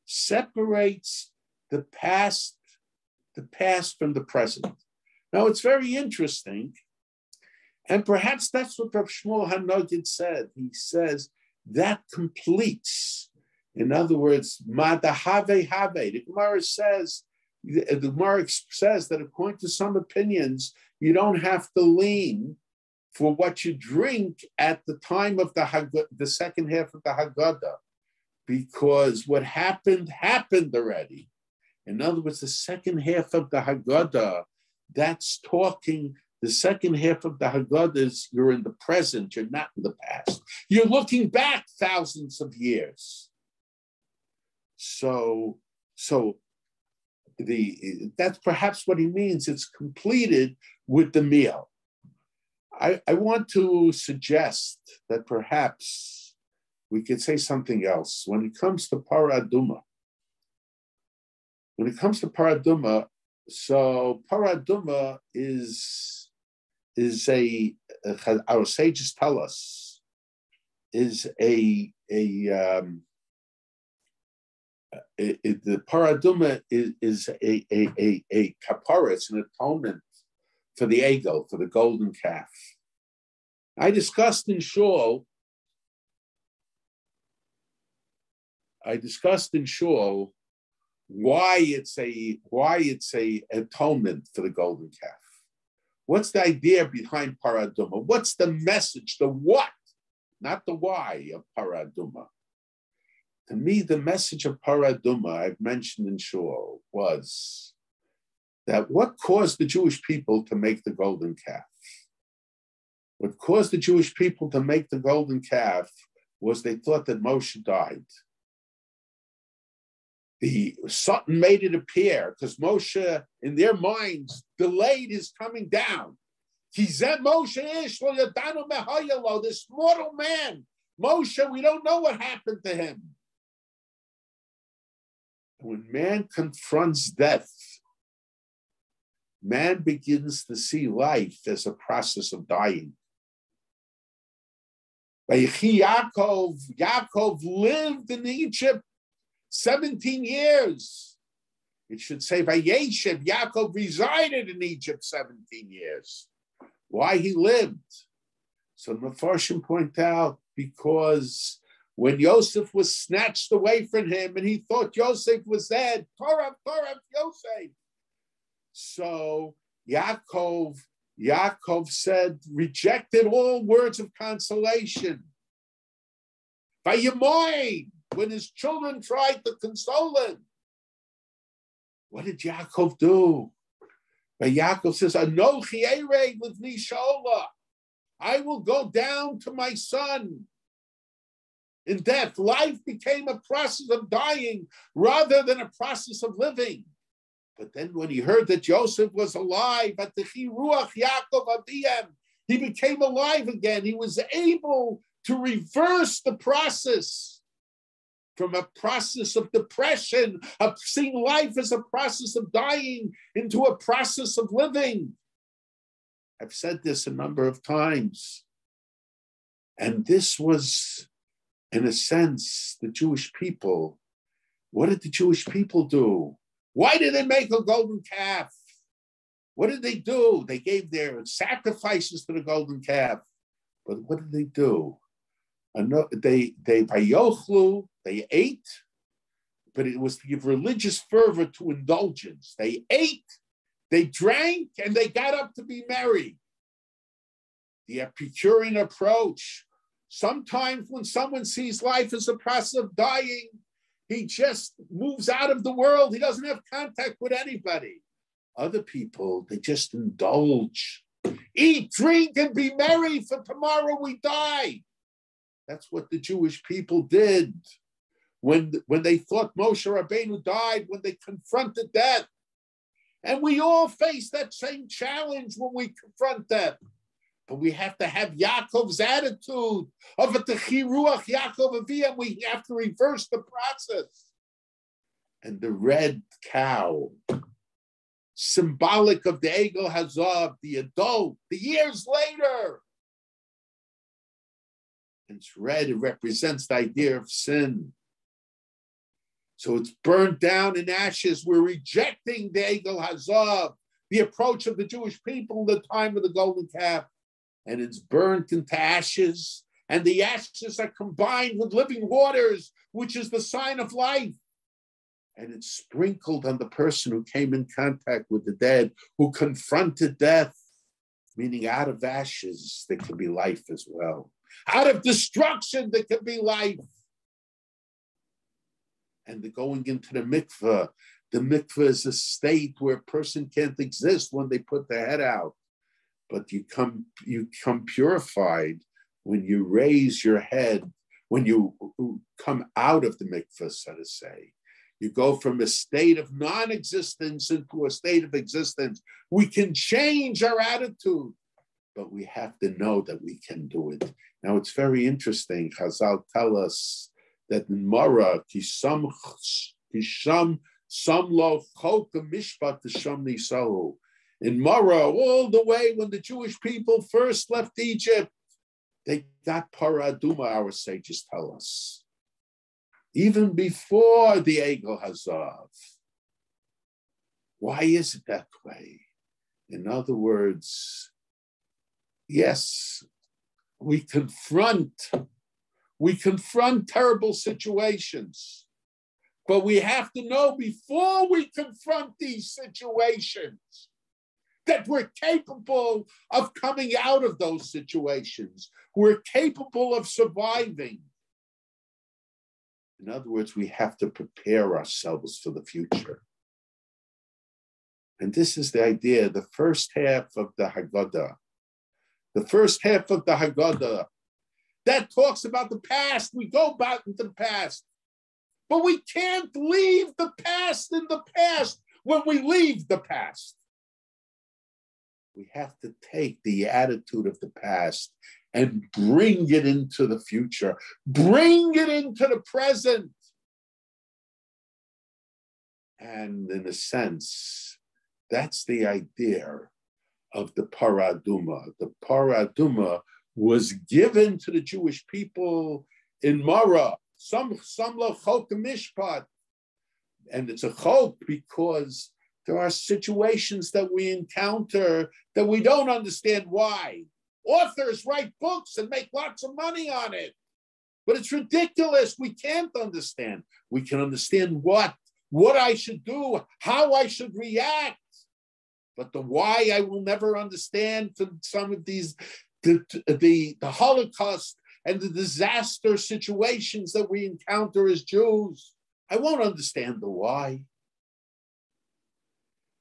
separates the past from the present. Now it's very interesting, and perhaps that's what Rabbi Shmuel Hanaggid said. He says that completes. In other words, madahave have. The Gemara says that according to some opinions, you don't have to lean for what you drink at the time of the second half of the Haggadah, because what happened already. In other words, the second half of the Haggadah, that's talking. The second half of the Haggadah is you're in the present, you're not in the past. You're looking back thousands of years. So that's perhaps what he means. It's completed with the meal. I want to suggest that perhaps we could say something else. When it comes to paraduma, so paraduma is our sages tell us, is the paraduma is a kapara, it's an atonement for the egel, for the golden calf. I discussed in shul why it's a atonement for the golden calf. What's the idea behind paraduma? What's the message? The what, not the why of paraduma. To me, the message of paraduma I've mentioned in shul was that what caused the Jewish people to make the golden calf? What caused the Jewish people to make the golden calf was they thought that Moshe died. The Satan made it appear, because Moshe, in their minds, delayed his coming down. This mortal man, Moshe, we don't know what happened to him. When man confronts death, man begins to see life as a process of dying. Yaakov lived in Egypt 17 years. It should say Vayeshev, Yaakov resided in Egypt 17 years. Why he lived? So the Mefarshim point out, because when Yosef was snatched away from him and he thought Yosef was dead, Torah, Yosef. So Yaakov said, rejected all words of consolation. Vayemoin, when his children tried to console him, what did Yaakov do? But Yaakov says, Anochi erev livni shola. I will go down to my son in death. Life became a process of dying rather than a process of living. But then when he heard that Joseph was alive, at the Chiruach Yaakov Abiyam, he became alive again. He was able to reverse the process from a process of depression, of seeing life as a process of dying, into a process of living. I've said this a number of times. And this was, in a sense, the Jewish people. What did the Jewish people do? Why did they make a golden calf? What did they do? They gave their sacrifices to the golden calf. But what did they do? They vayochlu, they ate, but it was to give religious fervor to indulgence. They ate, they drank, and they got up to be merry. The Epicurean approach. Sometimes when someone sees life as a process of dying, he just moves out of the world. He doesn't have contact with anybody. Other people, they just indulge. Eat, drink, and be merry, for tomorrow we die. That's what the Jewish people did. When they thought Moshe Rabbeinu died, when they confronted death, And we all face that same challenge when we confront them. But we have to have Yaakov's attitude of a Techi Ruach Yaakov Aviyam. We have to reverse the process. And the red cow, symbolic of the Egel Hazav, the adult, the years later. And it's red, it represents the idea of sin. So it's burned down in ashes. We're rejecting the Egel Hazav, the approach of the Jewish people in the time of the golden calf. And it's burnt into ashes. And the ashes are combined with living waters, which is the sign of life. And it's sprinkled on the person who came in contact with the dead, who confronted death, meaning out of ashes, there can be life as well. Out of destruction, there can be life. And the going into the mikveh is a state where a person can't exist when they put their head out. But you come purified when you raise your head, when you come out of the mikveh, so to say. You go from a state of non-existence into a state of existence. We can change our attitude, but we have to know that we can do it. Now, it's very interesting. Chazal tell us that in Mara, Kisham lo chok mishpat Tisham nisahu. In Mara, all the way when the Jewish people first left Egypt, they got paraduma, our sages tell us. Even before the Egel Hazav. Why is it that way? In other words, yes, we confront terrible situations, but we have to know before we confront these situations that we're capable of coming out of those situations. We're capable of surviving. In other words, we have to prepare ourselves for the future. And this is the idea, the first half of the Haggadah. The first half of the Haggadah, that talks about the past. We go back into the past. But we can't leave the past in the past when we leave the past. We have to take the attitude of the past and bring it into the future. Bring it into the present. And in a sense, that's the idea of the paraduma. The paraduma was given to the Jewish people in Mara. Some lo chok mishpat. And it's a chok because there are situations that we encounter that we don't understand why. Authors write books and make lots of money on it. But it's ridiculous. We can't understand. We can understand what I should do, how I should react. But the why I will never understand for some of these, the Holocaust and the disaster situations that we encounter as Jews. I won't understand the why.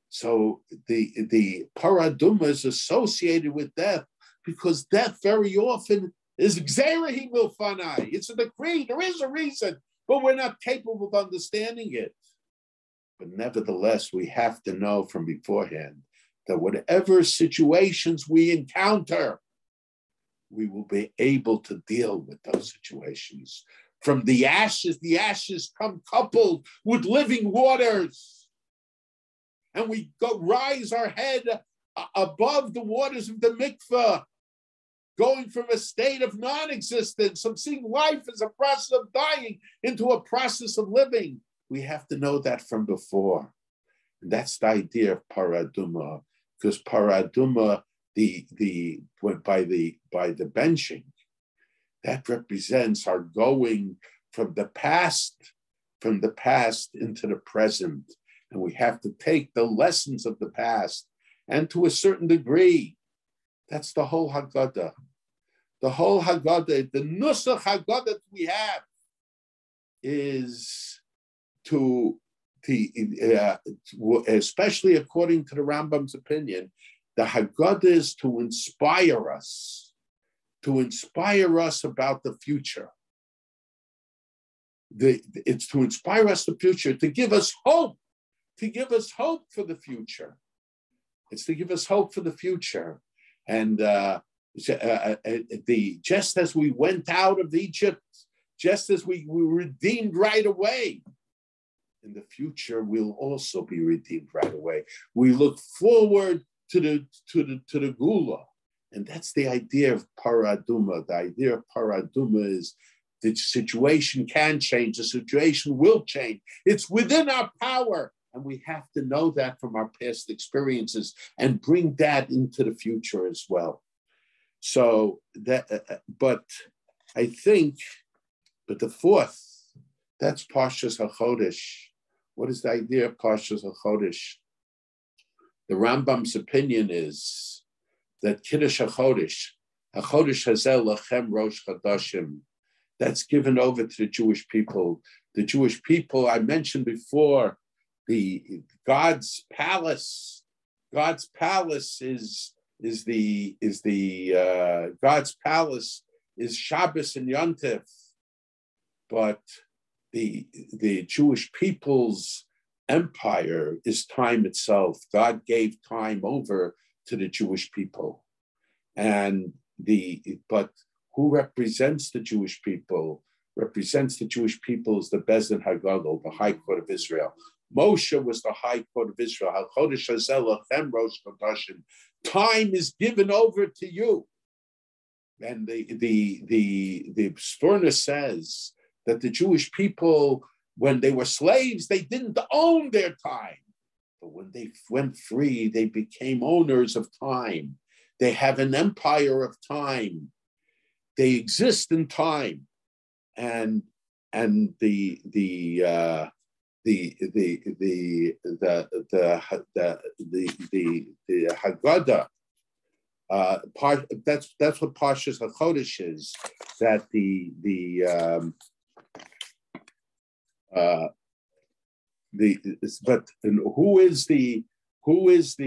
So the paraduma is associated with death because death very often is gzeirah milfanai. It's a decree. There is a reason, but we're not capable of understanding it. But nevertheless, we have to know from beforehand that whatever situations we encounter, we will be able to deal with those situations. From the ashes come coupled with living waters. And we rise our head above the waters of the mikveh, going from a state of non-existence, of seeing life as a process of dying into a process of living. We have to know that from before. And that's the idea of paraduma, because paraduma, by the benching, that represents our going from the past into the present. And we have to take the lessons of the past, and to a certain degree, that's the whole Haggadah. The whole Haggadah, the Nusach Haggadah that we have is especially according to the Rambam's opinion, the Haggadah is to inspire us about the future. It's to inspire us the future, to give us hope to give us hope for the future. It's to give us hope for the future. And just as we went out of Egypt, just as we were redeemed right away, in the future we'll also be redeemed right away. We look forward to the Gula, and that's the idea of paraduma. The idea of paraduma is the situation can change, the situation will change. It's within our power, and we have to know that from our past experiences and bring that into the future as well. So that, but I think, but the fourth, that's Parshas Hachodesh. What is the idea of Parshas Hachodesh? The Rambam's opinion is that Kiddush Hachodesh Hazel Lachem Rosh Chodashim, that's given over to the Jewish people. The Jewish people, I mentioned before, God's palace is God's palace is Shabbos and Yontif, but the Jewish people's empire is time itself. God gave time over to the Jewish people, but who represents the Jewish people? Represents the Jewish people is the Bezdin Hagadol, the High Court of Israel. Moshe was the High Court of Israel. Hachodesh Hazel Lachem Rosh Chodashim. Time is given over to you. And the Sforno says that the Jewish people, when they were slaves, they didn't own their time. But when they went free, they became owners of time. They have an empire of time. They exist in time. And the Haggadah, that's what Parshas Hachodesh is. That but who is the question,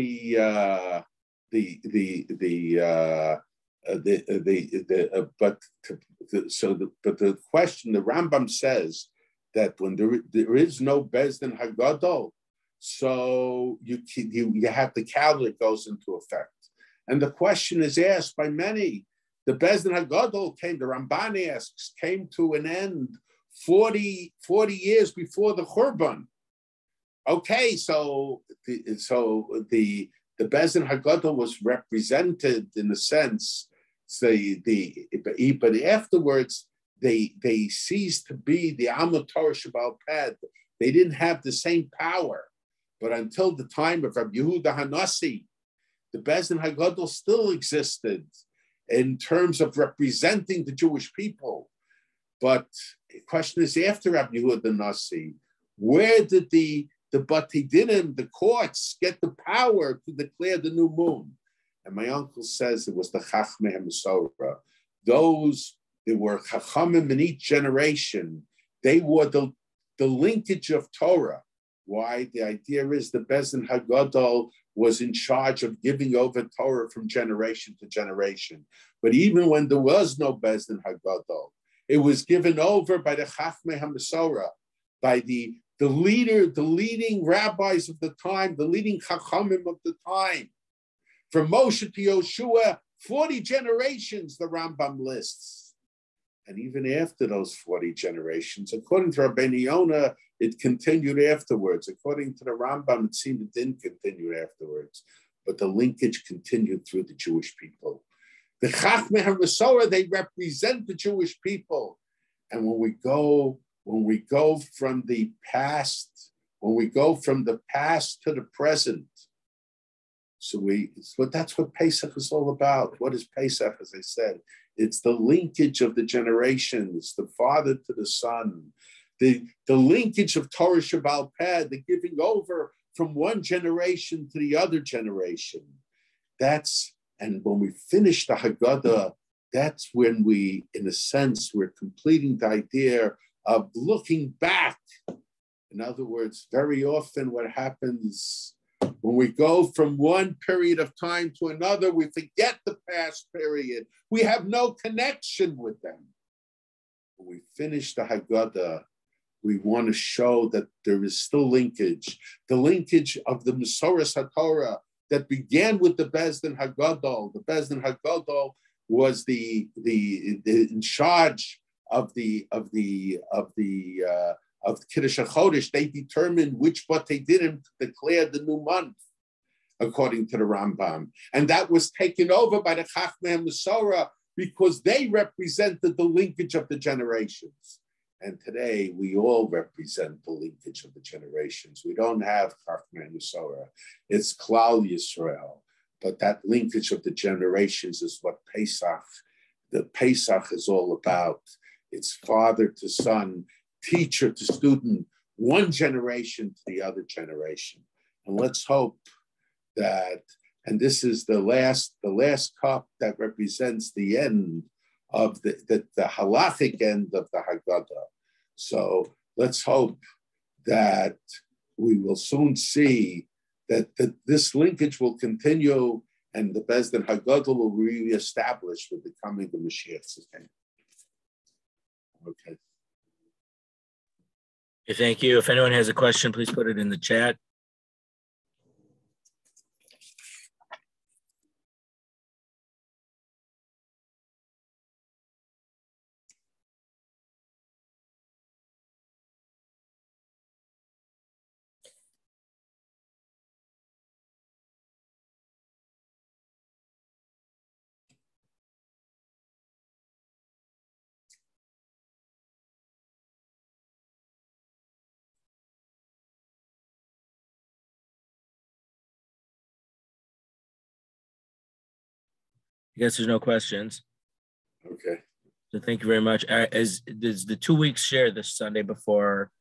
the Rambam says that when there is no Bezdin Hagadol, so you have the calendar goes into effect. And the question is asked by many. The Bezdin Hagadol the Ramban asks, came to an end 40 years before the Churban. Okay, so the Bezdin Hagadol was represented in a sense. But afterwards they ceased to be the Amud Torah Sheba'al Peh. They didn't have the same power. But until the time of Rabbi Yehuda Hanassi, the Bezdin Hagadol still existed in terms of representing the Jewish people. But the question is, after Rabbi Yehuda Hanassi, where did the Bati Dinim, the courts, get the power to declare the new moon? And my uncle says it was the Chachmei HaMasorah. There were Chachamim in each generation. They were the linkage of Torah. Why? The idea is the Bezdin Hagadol was in charge of giving over Torah from generation to generation. But even when there was no Bezdin Hagadol, it was given over by the Chachmei HaMasorah, by the leading rabbis of the time, the leading Chachamim of the time. From Moshe to Yoshua, 40 generations, the Rambam lists. And even after those 40 generations, according to Rabbeinu Yonah, it continued afterwards. According to the Rambam, it seemed it didn't continue afterwards. But the linkage continued through the Jewish people. The Chachmei HaMasorah, they represent the Jewish people. And when we go from the past to the present, so that's what Pesach is all about. What is Pesach? As I said, it's the linkage of the generations, the father to the son, the linkage of Torah Sheba'al Peh, the giving over from one generation to the other generation. And when we finish the Haggadah, that's when we, in a sense, we're completing the idea of looking back. In other words, very often what happens when we go from one period of time to another, we forget the past period. We have no connection with them. When we finish the Haggadah, We want to show that there is still linkage, the linkage of the Masoras HaTorah that began with the Beis Din Hagadol. The Beis Din Hagadol was the in charge of the Kiddush Hachodesh. They determined which Batei Dinim declared the new month, according to the Rambam, and that was taken over by the Chachmei Masorah because they represented the linkage of the generations. And today, we all represent the linkage of the generations. We don't have Chachmei Masorah. It's Klal Yisrael. But that linkage of the generations is what the Pesach is all about. It's father to son, teacher to student, one generation to the other generation. And let's hope that, and this is the last cup that represents the end of the halachic end of the Haggadah. So let's hope that we will soon see that this linkage will continue and the Beis Din Haggadah will be reestablished with the coming of Mashiach. Okay. Thank you. If anyone has a question, please put it in the chat. I guess there's no questions. Okay. So thank you very much. Is the 2 weeks share this Sunday before